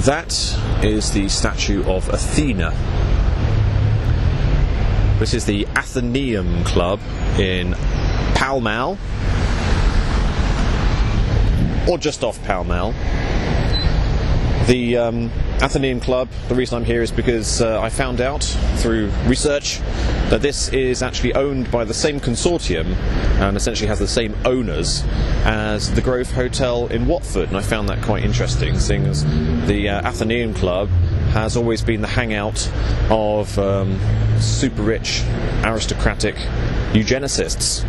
That is the statue of Athena. This is the Athenaeum Club in Pall Mall, or just off Pall Mall. The Athenaeum Club, the reason I'm here is because I found out through research that this is actually owned by the same consortium and essentially has the same owners as the Grove Hotel in Watford, and I found that quite interesting, seeing as the Athenaeum Club has always been the hangout of super rich, aristocratic Eugenicists.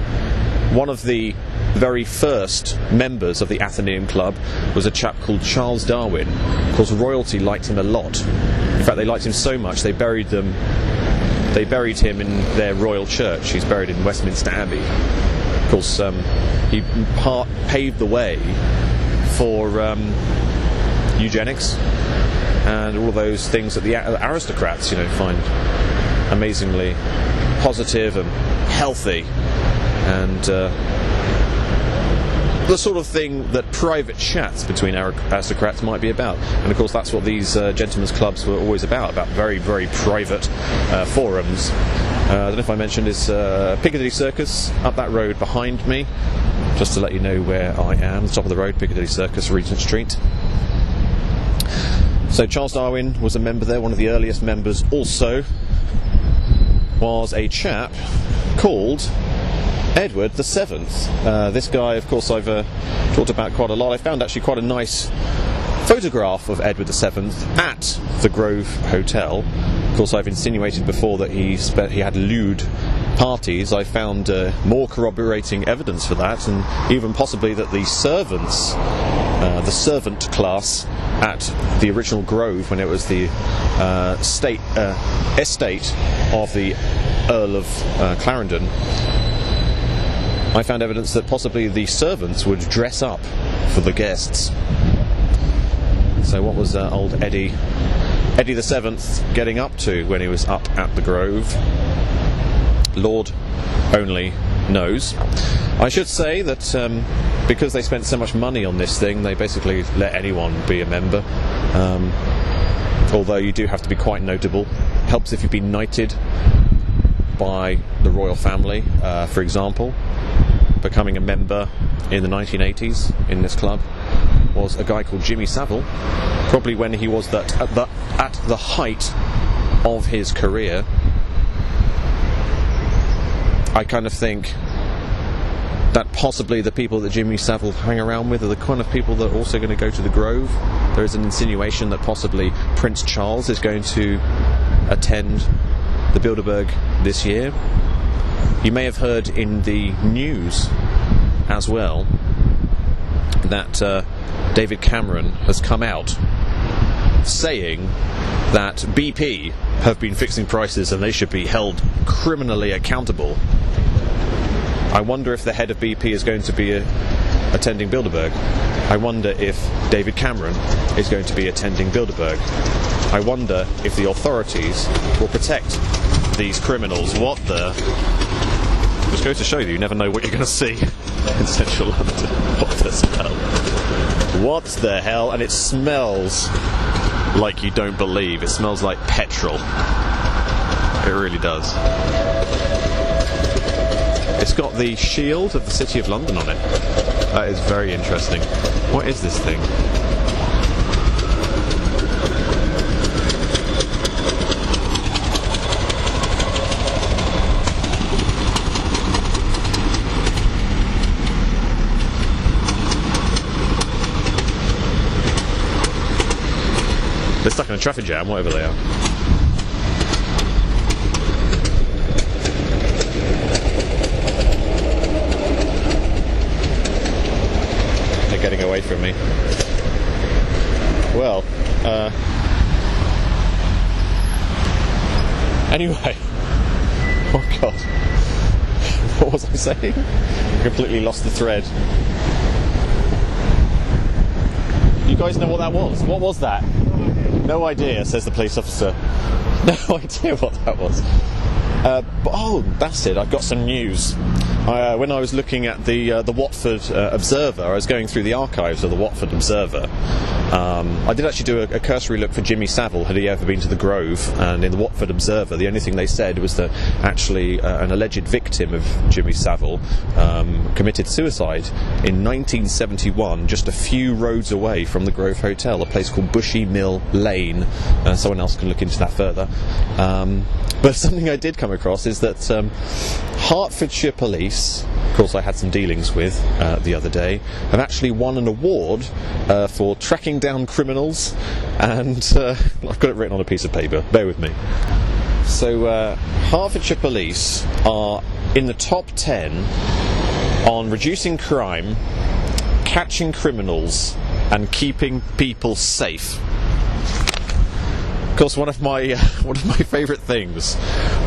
One of the very first members of the Athenaeum Club was a chap called Charles Darwin. Of course, royalty liked him a lot. In fact, they liked him so much they buried him in their royal church. He's buried in Westminster Abbey. Of course, he paved the way for eugenics and all of those things that the aristocrats, find amazingly positive and healthy, and the sort of thing that private chats between aristocrats might be about. And of course that's what these gentlemen's clubs were always about very, very private forums. I don't know if I mentioned is Piccadilly Circus up that road behind me, just to let you know where I am, the top of the road, Piccadilly Circus, Regent Street. So Charles Darwin was a member there. One of the earliest members also was a chap called Edward the Seventh. This guy, of course, I've talked about quite a lot. I found actually quite a nice photograph of Edward the Seventh at the Grove Hotel. Of course, I've insinuated before that he had lewd parties. I found more corroborating evidence for that, and even possibly that the servants, the servant class at the original Grove, when it was the estate of the Earl of Clarendon, I found evidence that possibly the servants would dress up for the guests. So what was old Eddie the Seventh getting up to when he was up at the Grove? Lord only knows. I should say that because they spent so much money on this thing, they basically let anyone be a member. Although you do have to be quite notable. Helps if you've been knighted by the royal family, for example. Becoming a member in the 1980s in this club was a guy called Jimmy Savile, probably when he was at the height of his career. I kind of think that possibly the people that Jimmy Savile hang around with are the kind of people that are also going to go to the Grove. There is an insinuation that possibly Prince Charles is going to attend the Bilderberg this year. You may have heard in the news as well that David Cameron has come out saying that BP have been fixing prices and they should be held criminally accountable. I wonder if the head of BP is going to be attending Bilderberg. I wonder if David Cameron is going to be attending Bilderberg. I wonder if the authorities will protect these criminals. What the... Just goes to show you never know what you're going to see in central London. What the hell? What the hell? And it smells like you don't believe. It smells like petrol. It really does. It's got the shield of the City of London on it. That is very interesting. What is this thing? They're stuck in a traffic jam, whatever they are. They're getting away from me. Well, anyway. Oh God. What was I saying? I completely lost the thread. You guys know what that was? What was that? No idea, says the police officer. No idea what that was. That's it. I've got some news. When I was looking at the Watford Observer, I was going through the archives of the Watford Observer, I did actually do a cursory look for Jimmy Savile, had he ever been to the Grove, and in the Watford Observer the only thing they said was that actually an alleged victim of Jimmy Savile committed suicide in 1971 just a few roads away from the Grove Hotel, a place called Bushy Mill Lane. Someone else can look into that further. But something I did come across is that Hertfordshire Police, of course I had some dealings with the other day, have actually won an award for tracking down criminals, and I've got it written on a piece of paper, bear with me. So Hertfordshire Police are in the top 10 on reducing crime, catching criminals and keeping people safe. Of course, one of my favourite things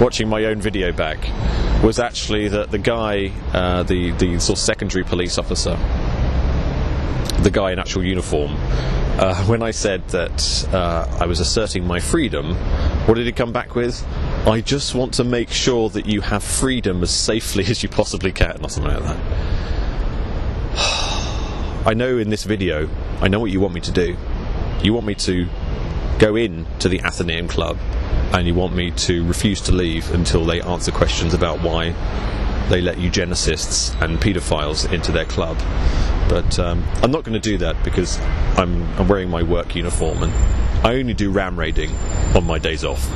watching my own video back was actually that the guy, the sort of secondary police officer, the guy in actual uniform, when I said that I was asserting my freedom, what did he come back with? I just want to make sure that you have freedom as safely as you possibly can, or something like that. I know in this video, I know what you want me to do. You want me to go in to the Athenaeum Club, and you want me to refuse to leave until they answer questions about why they let eugenicists and paedophiles into their club. But I'm not going to do that because I'm wearing my work uniform, and I only do ram raiding on my days off.